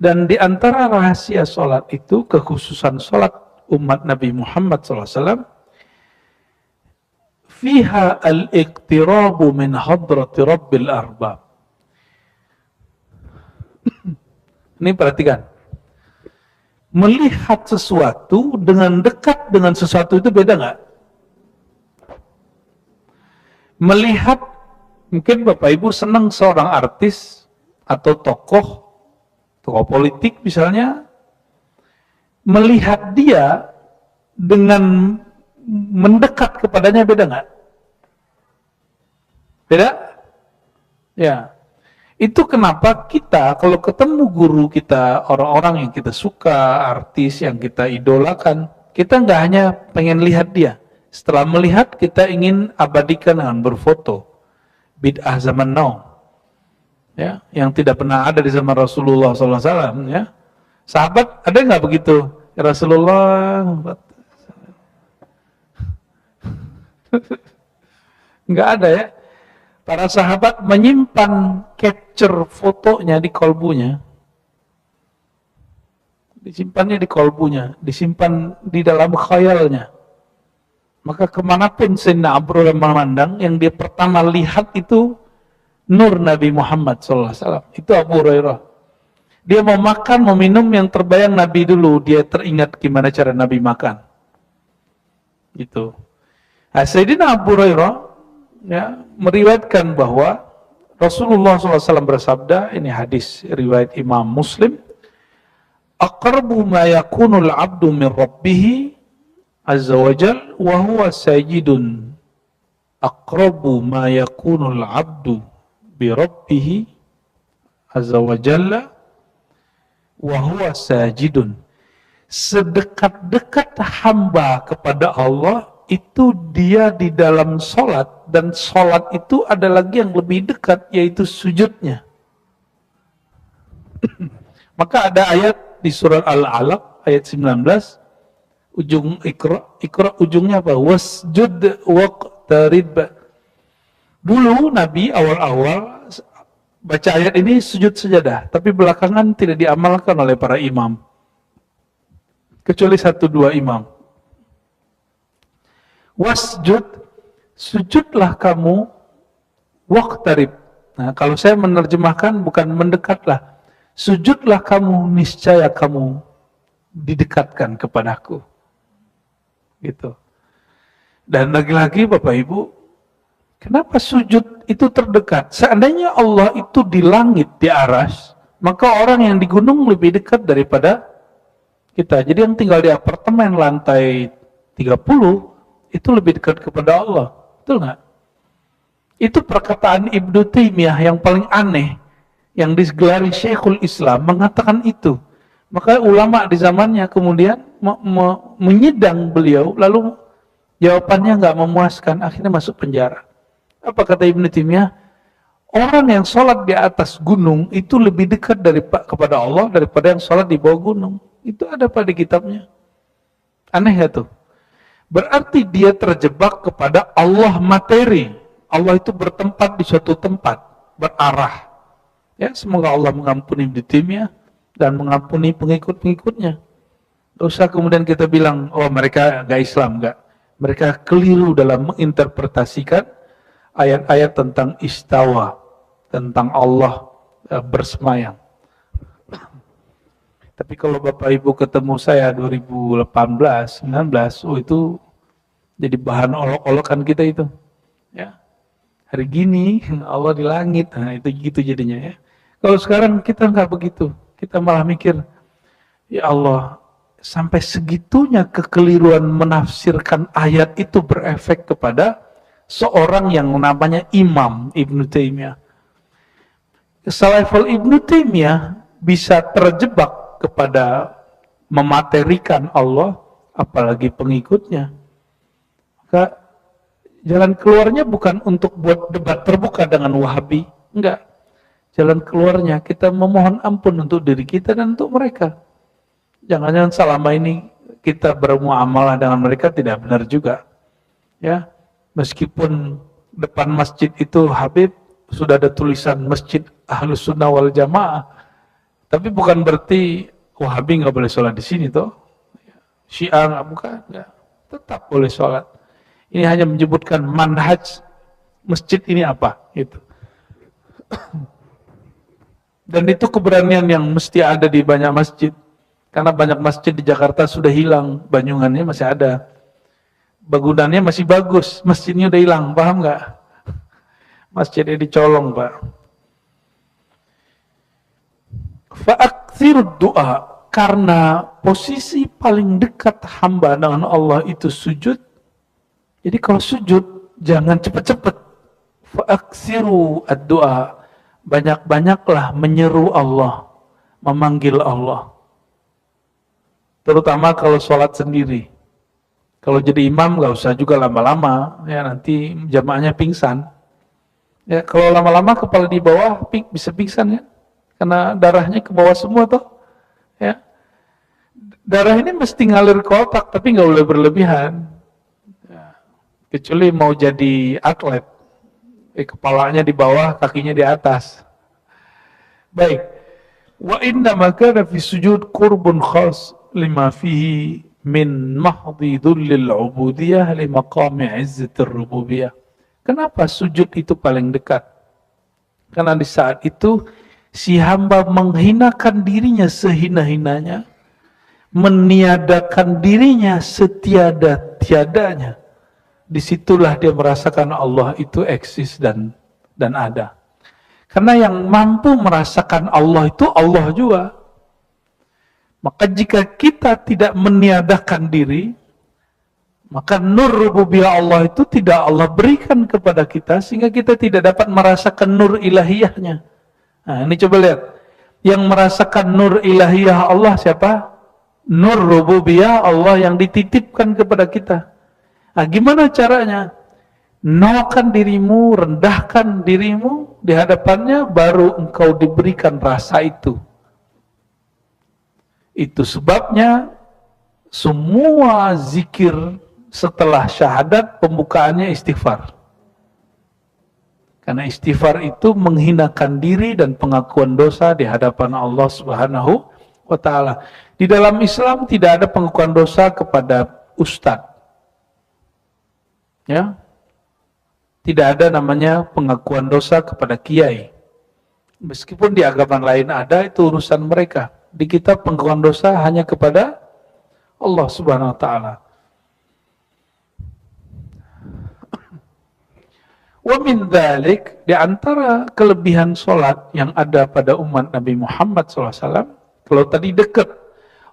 Dan di antara rahasia sholat itu, kekhususan sholat umat Nabi Muhammad SAW, fiha al-iqtirabu min hadrati rabbil arbab. Ini perhatikan. Melihat sesuatu dengan dekat dengan sesuatu itu beda nggak? Melihat, mungkin Bapak Ibu senang seorang artis atau tokoh politik misalnya, melihat dia dengan mendekat kepadanya beda nggak? Beda? Ya. Itu kenapa kita kalau ketemu guru kita, orang-orang yang kita suka, artis yang kita idolakan, kita nggak hanya pengen lihat dia. Setelah melihat, kita ingin abadikan dengan berfoto. Bid'ah zaman now. Ya, yang tidak pernah ada di zaman Rasulullah SAW. Ya. Sahabat, ada nggak begitu? Ya Rasulullah, nggak ada ya. Para sahabat menyimpan capture fotonya di kolbunya. Disimpannya di kolbunya, disimpan di dalam khayalnya. Maka kemanapun Sayyidina Abu Hurairah memandang, yang dia pertama lihat itu nur Nabi Muhammad SAW. Itu Abu Hurairah. Dia mau makan, mau minum, yang terbayang Nabi dulu. Dia teringat gimana cara Nabi makan. Gitu. Nah, Sayyidina Abu Hurairah ya, meriwayatkan bahwa Rasulullah SAW bersabda, ini hadis riwayat Imam Muslim, aqrabu ma yakunul abdu min rabbih azza wa jal wa huwa sajidun. Aqrabu ma yakunul abdu bi rabbih azza wa jalla wa huwa sajidun. Sedekat-dekat hamba kepada Allah itu dia di dalam sholat, dan sholat itu ada lagi yang lebih dekat, yaitu sujudnya. Maka ada ayat di surat Al-Alaq ayat 19, ujung Iqra ujungnya apa? Wasjud waqtarib. Dulu Nabi awal-awal baca ayat ini sujud sajadah, tapi belakangan tidak diamalkan oleh para imam, kecuali 1-2 imam. Wasjud, sujudlah kamu, waqtarib. Nah, kalau saya menerjemahkan bukan mendekatlah, sujudlah kamu, niscaya kamu didekatkan kepadaku. Gitu. Dan lagi-lagi Bapak Ibu, kenapa sujud itu terdekat? Seandainya Allah itu di langit, di aras, maka orang yang di gunung lebih dekat daripada kita. Jadi yang tinggal di apartemen lantai 30, itu lebih dekat kepada Allah. Betul nggak? Itu perkataan Ibnu Taimiyah yang paling aneh, yang digelari Syekhul Islam mengatakan itu. Maka ulama di zamannya kemudian menyidang beliau, lalu jawabannya nggak memuaskan, akhirnya masuk penjara. Apa kata Ibnu Taimiyah? Orang yang sholat di atas gunung itu lebih dekat kepada Allah daripada yang sholat di bawah gunung. Itu ada pada kitabnya. Aneh nggak tuh? Berarti dia terjebak kepada Allah materi. Allah itu bertempat di suatu tempat, berarah. Ya, semoga Allah mengampuni Ibnu Taimiyah dan mengampuni pengikut-pengikutnya. Tidak usah kemudian kita bilang, oh mereka nggak Islam, nggak. Mereka keliru dalam menginterpretasikan ayat-ayat tentang istawa, tentang Allah bersemayam. Tapi kalau Bapak Ibu ketemu saya 2018, 19, oh itu jadi bahan olok-olokan kita itu. Ya. Hari gini Allah di langit, nah itu gitu jadinya ya. Kalau sekarang kita nggak begitu, kita malah mikir, ya Allah, sampai segitunya kekeliruan menafsirkan ayat itu berefek kepada seorang yang namanya Imam Ibnu Taimiyah. Selevel Ibnu Taimiyah bisa terjebak kepada mematerikan Allah, apalagi pengikutnya. Maka jalan keluarnya bukan untuk buat debat terbuka dengan Wahabi, enggak. Jalan keluarnya kita memohon ampun untuk diri kita dan untuk mereka. Jangan-jangan selama ini kita bermuamalah dengan mereka tidak benar juga. Ya, meskipun depan masjid itu Habib sudah ada tulisan Masjid Ahlus Sunnah wal Jamaah, Tapi bukan berarti Wahabi nggak boleh sholat di sini toh. Syiah nggak, bukan, nggak. Tetap boleh sholat. Ini hanya menyebutkan manhaj masjid ini apa, gitu. Dan itu keberanian yang mesti ada di banyak masjid. Karena banyak masjid di Jakarta sudah hilang, bangunannya masih ada. Bangunannya masih bagus, masjidnya udah hilang, paham nggak? Masjidnya dicolong, Pak. Fa'aktsirud doa, karena posisi paling dekat hamba dengan Allah itu sujud. Jadi kalau sujud jangan cepat-cepat. Fa'aktsiru ad-doa, banyak-banyaklah menyeru Allah, memanggil Allah. Terutama kalau sholat sendiri. Kalau jadi imam nggak usah juga lama-lama, ya nanti jamaahnya pingsan. Ya kalau lama-lama kepala di bawah bisa pingsan ya. Karena darahnya ke bawah semua toh, ya. Darah ini mesti ngalir ke otak, tapi nggak boleh berlebihan. Ya. Kecuali mau jadi atlet, kepalanya di bawah, kakinya di atas. Baik. Wa inna makana fi sujud qurbun khas lima fihi min mahdi dhullil ubudiyah li maqami izzatir rububiyah. Kenapa sujud itu paling dekat? Karena di saat itu si hamba menghinakan dirinya sehina-hinanya, meniadakan dirinya setiada-tiadanya. Disitulah dia merasakan Allah itu eksis dan ada. Karena yang mampu merasakan Allah itu Allah juga. Maka jika kita tidak meniadakan diri, maka nur rububiyah Allah itu tidak Allah berikan kepada kita, sehingga kita tidak dapat merasakan nur ilahiyahnya. Nah, ini coba lihat. Yang merasakan nur ilahiyah Allah siapa? Nur rububiyah Allah yang dititipkan kepada kita. Nah, gimana caranya? Nolkan dirimu, rendahkan dirimu di hadapannya, baru engkau diberikan rasa itu. Itu sebabnya semua zikir setelah syahadat pembukaannya istighfar. Karena istighfar itu menghinakan diri dan pengakuan dosa di hadapan Allah Subhanahu wa ta'ala. Di dalam Islam tidak ada pengakuan dosa kepada ustadz. Ya. Tidak ada namanya pengakuan dosa kepada kiai. Meskipun di agama lain ada, itu urusan mereka. Di kita pengakuan dosa hanya kepada Allah Subhanahu wa ta'ala. Wa min dzalik, di antara kelebihan sholat yang ada pada umat Nabi Muhammad SAW, kalau tadi dekat,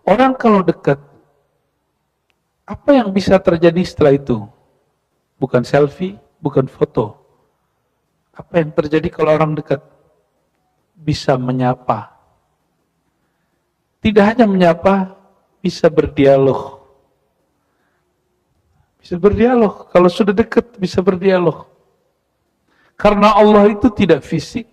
orang kalau dekat, apa yang bisa terjadi setelah itu? Bukan selfie, bukan foto. Apa yang terjadi kalau orang dekat? Bisa menyapa. Tidak hanya menyapa, bisa berdialog. Bisa berdialog, kalau sudah dekat bisa berdialog. Karena Allah itu tidak fisik,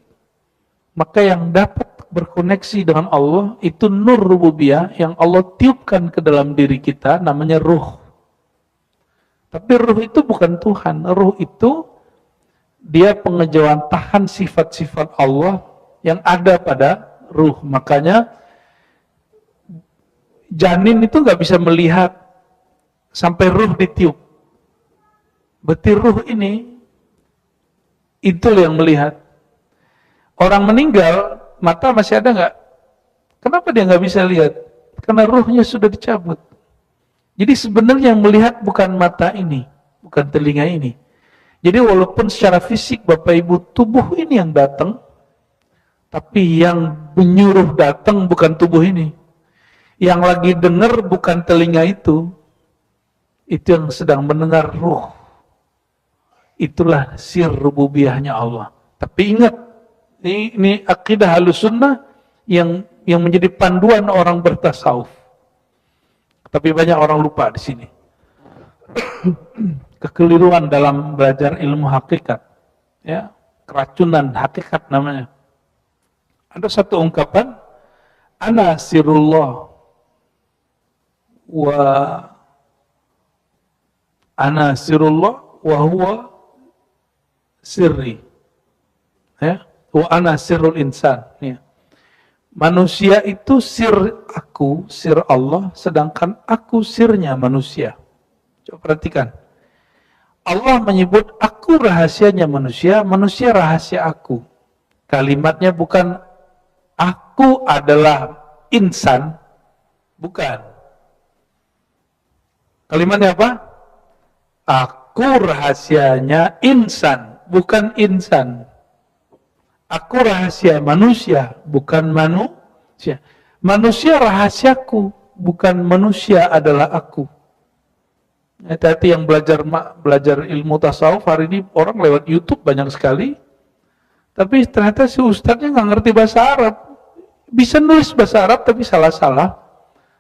maka yang dapat berkoneksi dengan Allah itu nur rububiyah yang Allah tiupkan ke dalam diri kita, namanya ruh. Tapi ruh itu bukan Tuhan, ruh itu dia pengejawantahan sifat-sifat Allah yang ada pada ruh. Makanya janin itu nggak bisa melihat sampai ruh ditiup. Berarti ruh ini itu yang melihat. Orang meninggal, mata masih ada nggak? Kenapa dia nggak bisa lihat? Karena ruhnya sudah dicabut. Jadi sebenarnya yang melihat bukan mata ini, bukan telinga ini. Jadi walaupun secara fisik Bapak Ibu tubuh ini yang datang, tapi yang menyuruh datang bukan tubuh ini. Yang lagi dengar bukan telinga itu yang sedang mendengar ruh. Itulah sir rububiyahnya Allah. Tapi ingat, ini akidah Ahlussunnah yang menjadi panduan orang bertasawuf. Tapi banyak orang lupa di sini. Kekeliruan dalam belajar ilmu hakikat, ya, keracunan hakikat namanya. Ada satu ungkapan, ana sirullah wa huwa sirri, ya, wa ana sirrul insan, ya. Manusia itu sir aku, sir Allah, sedangkan aku sirnya manusia. Coba perhatikan. Allah menyebut aku rahasianya manusia, manusia rahasia aku. Kalimatnya bukan aku adalah insan, bukan. Kalimatnya apa? Aku rahasianya insan, bukan insan. Aku rahasia manusia, bukan manusia. Manusia rahasiaku, bukan manusia adalah aku. Hati-hati yang belajar ilmu tasawuf hari ini orang lewat YouTube banyak sekali, tapi ternyata si ustadznya nggak ngerti bahasa Arab, bisa nulis bahasa Arab tapi salah-salah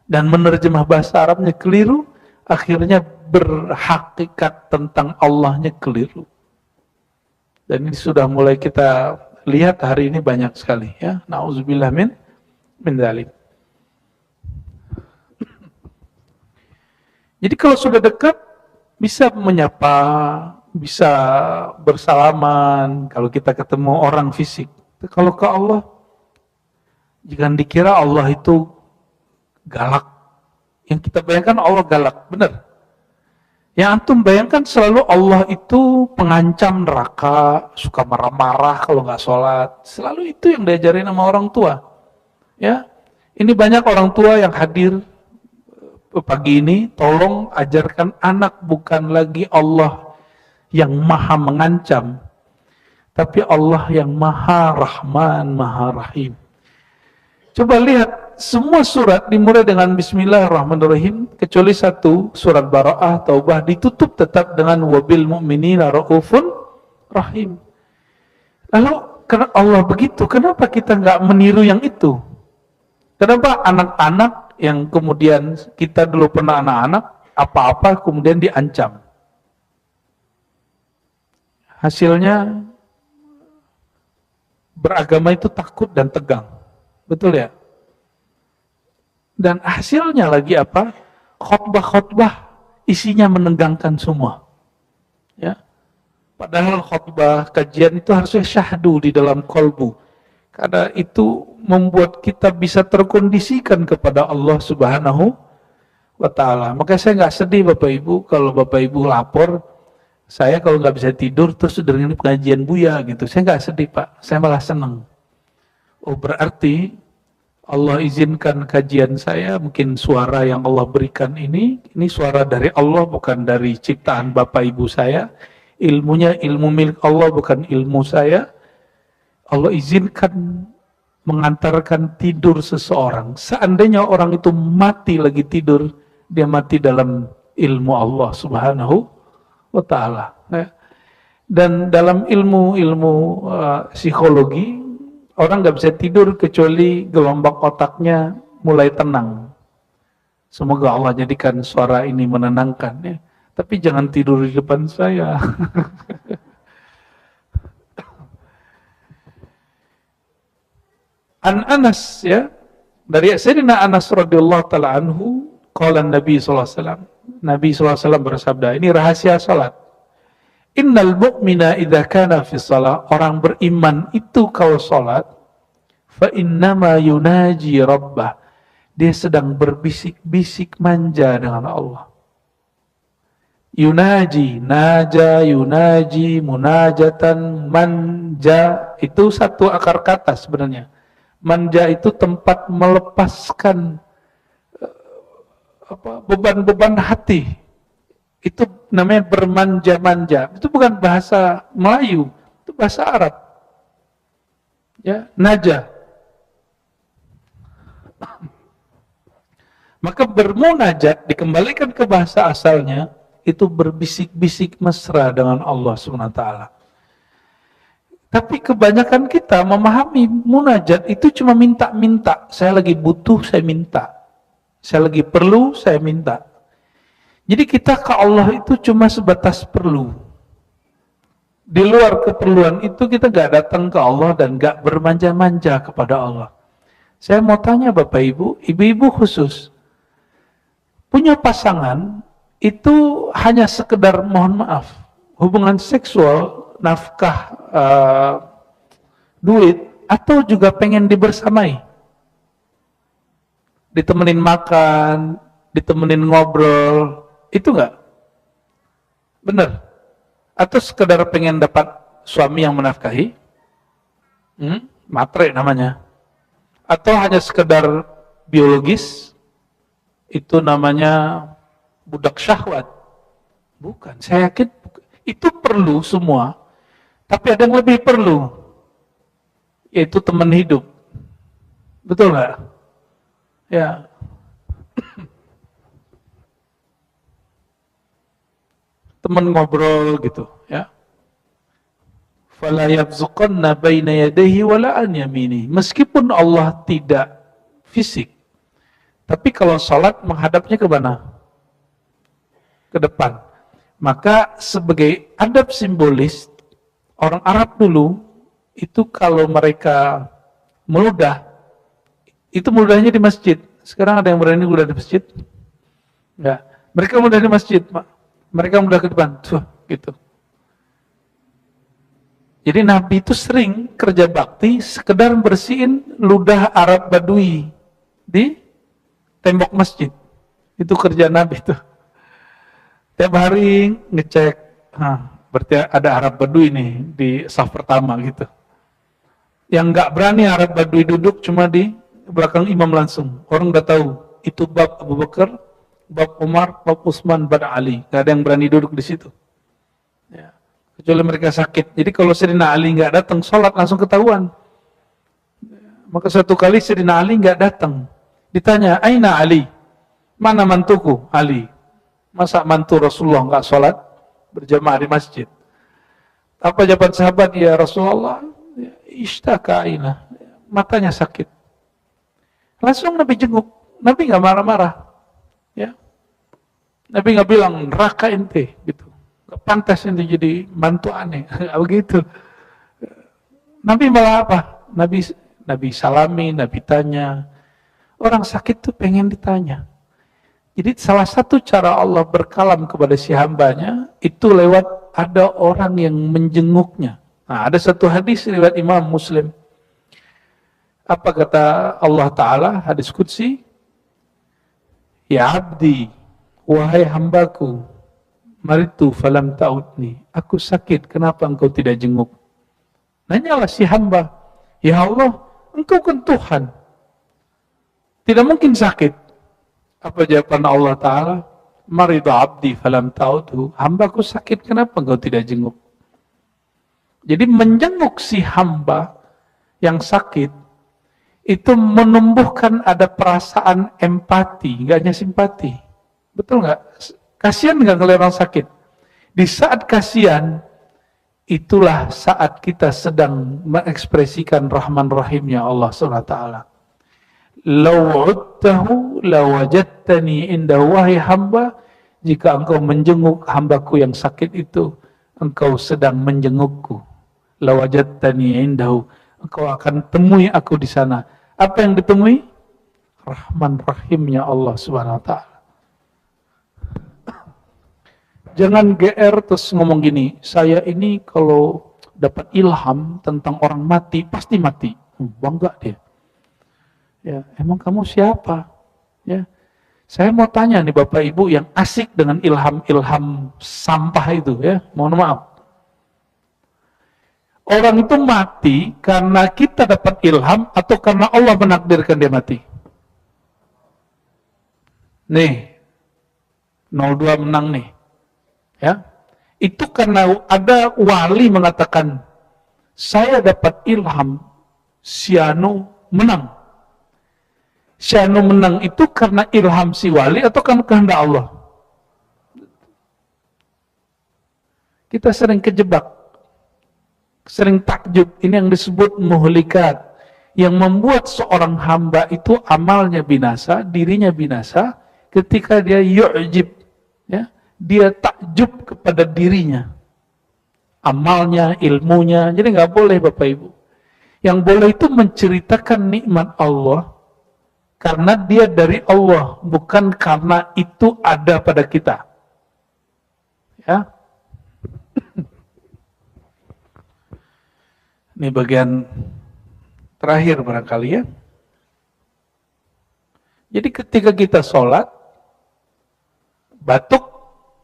dan menerjemah bahasa Arabnya keliru, akhirnya berhakikat tentang Allahnya keliru. Dan ini sudah mulai kita lihat hari ini banyak sekali ya. Nauzubillah min dzalik. Jadi kalau sudah dekat, bisa menyapa, bisa bersalaman, kalau kita ketemu orang fisik. Kalau ke Allah, jangan dikira Allah itu galak. Yang kita bayangkan Allah galak, benar. Yang antum bayangkan selalu Allah itu pengancam neraka, suka marah-marah kalau nggak sholat. Selalu itu yang diajarin sama orang tua. Ya, ini banyak orang tua yang hadir pagi ini, tolong ajarkan anak bukan lagi Allah yang maha mengancam, tapi Allah yang maha Rahman, maha Rahim. Coba lihat, semua surat dimulai dengan Bismillahirrahmanirrahim, kecuali satu, surat Bara'ah, Taubah, ditutup tetap dengan wabil mu'minina ra'ufun rahim. Lalu, karena Allah begitu, kenapa kita nggak meniru yang itu? Kenapa anak-anak yang kemudian kita dulu pernah anak-anak, apa-apa kemudian diancam. Hasilnya beragama itu takut dan tegang. Betul ya? Dan hasilnya lagi apa? Khotbah-khotbah isinya menegangkan semua. Ya. Padahal khotbah kajian itu harusnya syahdu di dalam kolbu. Karena itu membuat kita bisa terkondisikan kepada Allah Subhanahu wa ta'ala. Maka saya nggak sedih Bapak Ibu kalau Bapak Ibu lapor, saya kalau nggak bisa tidur terus dengerin pengajian Buya gitu. Saya nggak sedih Pak, saya malah senang. Oh berarti Allah izinkan kajian saya, mungkin suara yang Allah berikan ini suara dari Allah bukan dari ciptaan Bapak Ibu saya. Ilmunya ilmu milik Allah bukan ilmu saya. Allah izinkan mengantarkan tidur seseorang. Seandainya orang itu mati lagi tidur, dia mati dalam ilmu Allah Subhanahu wa ta'ala. Dan dalam ilmu psikologi, orang nggak bisa tidur kecuali gelombang otaknya mulai tenang. Semoga Allah jadikan suara ini menenangkan ya. Tapi jangan tidur di depan saya. An Anas ya, dari Sayyidina Anas radhiyallahu taala anhu, qala Nabi sallallahu alaihi wasallam. Nabi sallallahu alaihi wasallam bersabda, ini rahasia salat. Innal mu'mina idza kana fi shalah, orang beriman itu kalau salat, fa innama yunaji rabbah, dia sedang berbisik-bisik manja dengan Allah. Yunaji, naja, yunaji, munajatan, manja, itu satu akar kata sebenarnya. Manja itu tempat melepaskan beban-beban hati. Itu namanya bermanja-manja. Itu bukan bahasa Melayu, itu bahasa Arab. Ya, naja. Maka bermunajat dikembalikan ke bahasa asalnya, itu berbisik-bisik mesra dengan Allah SWT. Tapi kebanyakan kita memahami munajat itu cuma minta-minta. Saya lagi butuh, saya minta. Saya lagi perlu, saya minta. Jadi kita ke Allah itu cuma sebatas perlu. Di luar keperluan itu kita gak datang ke Allah dan gak bermanja-manja kepada Allah. Saya mau tanya Bapak Ibu, ibu-ibu khusus, punya pasangan itu hanya sekedar mohon maaf, hubungan seksual, nafkah, duit, atau juga pengen dibersamai. ditemenin makan, ditemenin ngobrol, itu enggak? Bener? Atau sekedar pengen dapat suami yang menafkahi? Matre namanya. Atau hanya sekedar biologis? Itu namanya budak syahwat. Bukan, saya yakin itu perlu semua. Tapi ada yang lebih perlu, yaitu teman hidup. Betul nggak? Ya. Teman ngobrol gitu, ya. Fala yabzuqanna baina yadayhi wala an yamini. Meskipun Allah tidak fisik, tapi kalau sholat menghadapnya ke mana? Ke depan. Maka sebagai adab simbolis, orang Arab dulu itu kalau mereka meludah, itu meludahnya di masjid. Sekarang ada yang berani meludah di masjid? Enggak. Mereka meludah di masjid, mereka meludah ke depan, tuh, gitu. Jadi Nabi itu sering kerja bakti sekedar bersihin ludah Arab Badui di tembok masjid. Itu kerja Nabi itu. Tiap hari ngecek, berarti ada Arab Badui nih di saf pertama gitu. Yang nggak berani Arab Badui duduk cuma di belakang imam langsung. Orang udah tahu itu bab Abu Bakar, bab Umar, bab Utsman, bab Ali. Nggak ada yang berani duduk di situ. Ya. Kecuali mereka sakit. Jadi kalau Sayyidina Ali nggak datang sholat langsung ketahuan. Maka suatu kali Sayyidina Ali nggak datang. Ditanya, Aina Ali? Mana mantuku? Ali. Masa mantu Rasulullah nggak sholat berjamaah di masjid? Apa jawaban sahabat? Ya Rasulullah, ishtaka aina, matanya sakit. Langsung Nabi jenguk. Nabi nggak marah-marah, ya. Nabi nggak bilang neraka ente, gitu. Nggak pantas ente jadi mantu aneh, nggak begitu. Nabi malah apa? Nabi salami, Nabi tanya. Orang sakit tuh pengen ditanya. Jadi salah satu cara Allah berkalam kepada si hambanya itu lewat ada orang yang menjenguknya. Nah, ada satu hadis riwayat Imam Muslim. Apa kata Allah Ta'ala, hadis Qudsi? Ya abdi, wahai hambaku, maritu falam ta'udni. Aku sakit, kenapa engkau tidak jenguk? Nanyalah si hamba, ya Allah, engkau kan Tuhan. Tidak mungkin sakit. Apa jawaban Allah Ta'ala? Maridu abdi falam ta'udhu. Hambaku sakit, kenapa engkau tidak jenguk? Jadi menjenguk si hamba yang sakit, itu menumbuhkan ada perasaan empati, nggak hanya simpati. Betul nggak? Kasihan nggak kalau orang sakit? Di saat kasihan, itulah saat kita sedang mengekspresikan Rahman Rahimnya Allah SWT. Law'udtahu lawajadtani indahu, wahai hamba, jika engkau menjenguk hambaku yang sakit itu, engkau sedang menjengukku. Lawajadtani indahu, engkau akan temui aku di sana. Apa yang ditemui? Rahman Rahimnya Allah Subhanahu wa Ta'ala. Jangan GR terus ngomong gini, saya ini kalau dapat ilham tentang orang mati, pasti mati. Bangga dia. Ya, emang kamu siapa? Ya, saya mau tanya nih Bapak Ibu yang asik dengan ilham-ilham sampah itu, ya, mohon maaf. Orang itu mati karena kita dapat ilham atau karena Allah menakdirkan dia mati? Nih, 02 menang nih. Ya, itu karena ada wali mengatakan, saya dapat ilham, Siano menang. Siano menang itu karena ilham si wali atau karena kehendak Allah? Kita sering kejebak, sering takjub. Ini yang disebut muhlikat, yang membuat seorang hamba itu amalnya binasa, dirinya binasa, ketika dia yu'jib, ya, dia takjub kepada dirinya, amalnya, ilmunya. Jadi nggak boleh Bapak Ibu. Yang boleh itu menceritakan nikmat Allah, karena dia dari Allah, bukan karena itu ada pada kita. Ya. Ini bagian terakhir barangkali ya. Jadi ketika kita sholat, batuk,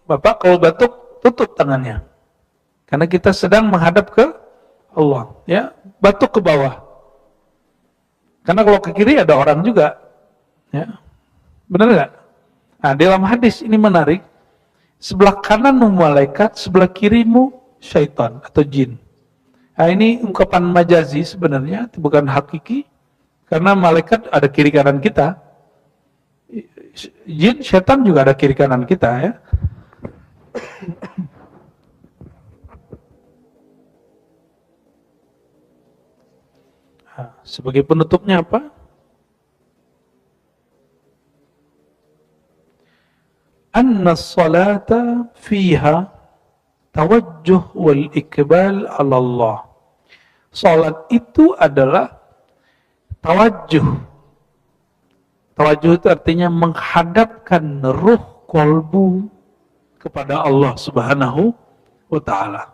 Bapak kalau batuk, tutup tangannya. Karena kita sedang menghadap ke Allah. Ya, batuk ke bawah. Karena kalau ke kiri ada orang juga. Ya, benar nggak? Nah, dalam hadis ini menarik. Sebelah kananmu malaikat, sebelah kirimu syaitan atau jin. Nah, ini ungkapan majazi sebenarnya, bukan hakiki. Karena malaikat ada kiri kanan kita. Jin, syaitan juga ada kiri kanan kita ya. Nah, sebagai penutupnya apa? Anna salata fiha tawajjuh wal ikbal ala Allah. Salat itu adalah tawajjuh. Tawajjuh itu artinya menghadapkan ruh kolbu kepada Allah Subhanahu wa ta'ala.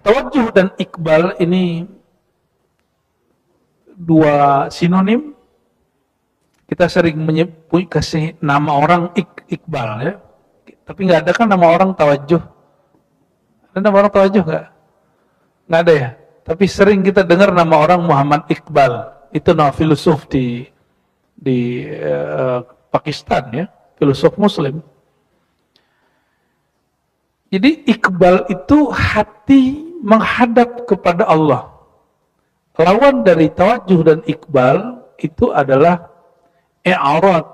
Tawajjuh dan ikbal ini dua sinonim. Kita sering kasih nama orang Iqbal ya. Tapi nggak ada kan nama orang Tawajjuh. Ada nama orang Tawajjuh nggak? Nggak ada ya. Tapi sering kita dengar nama orang Muhammad Iqbal. Itu nama filosof di Pakistan ya, filosof Muslim. Jadi Iqbal itu hati menghadap kepada Allah. Lawan dari Tawajjuh dan Iqbal itu adalah i'rad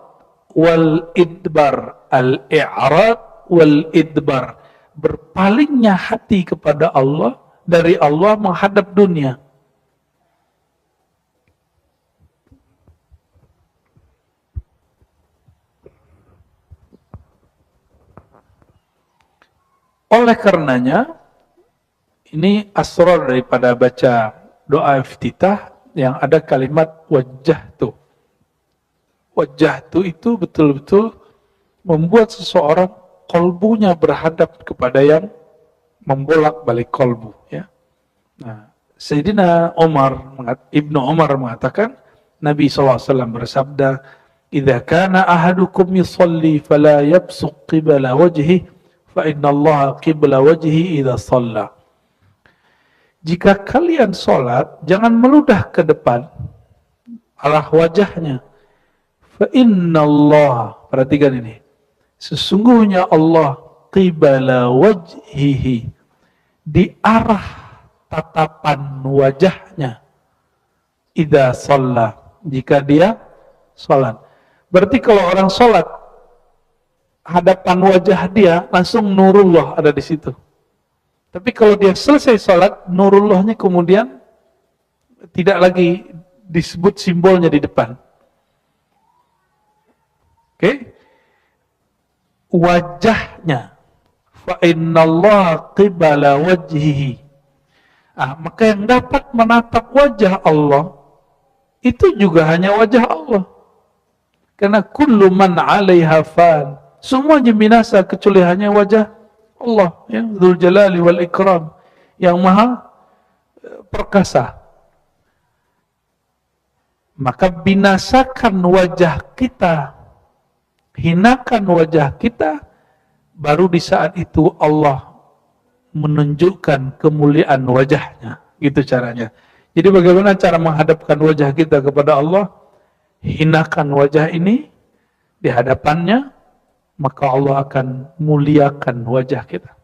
wal idbar. Al-i'rad wal idbar. Berpalingnya hati kepada Allah, dari Allah menghadap dunia. Oleh karenanya, ini asrar daripada baca doa iftitah yang ada kalimat wajjahtu. Wajjahtu itu betul-betul membuat seseorang kolbunya berhadap kepada yang membolak-balik kolbu. Ya. Nah, Sayyidina Ibnu Umar mengatakan, Nabi SAW bersabda, "Idza kana ahadukum yusalli fala yabsuq qibala wajhihi fa inna Allah qibla wajhi idza shalla." Jika kalian sholat, jangan meludah ke depan arah wajahnya. Fa inna Allah, perhatikan ini, sesungguhnya Allah qibla wajhihi, di arah tatapan wajahnya, idza shalla, jika dia sholat. Berarti kalau orang sholat, hadapan wajah dia langsung nurullah ada di situ. Tapi kalau dia selesai sholat, nurullahnya kemudian tidak lagi disebut simbolnya di depan. Oke? Wajahnya, fa innallaha qibala wajhihi. Maka yang dapat menatap wajah Allah itu juga hanya wajah Allah. Karena kullu man 'alaiha fan, semuanya binasa kecuali hanya wajah Allah, ya, Dzul Jalali wal Ikram, yang maha perkasa. Maka binasakan wajah kita, hinakan wajah kita, baru di saat itu Allah menunjukkan kemuliaan wajahnya. Gitu caranya. Jadi bagaimana cara menghadapkan wajah kita kepada Allah? Hinakan wajah ini di hadapannya, maka Allah akan muliakan wajah kita.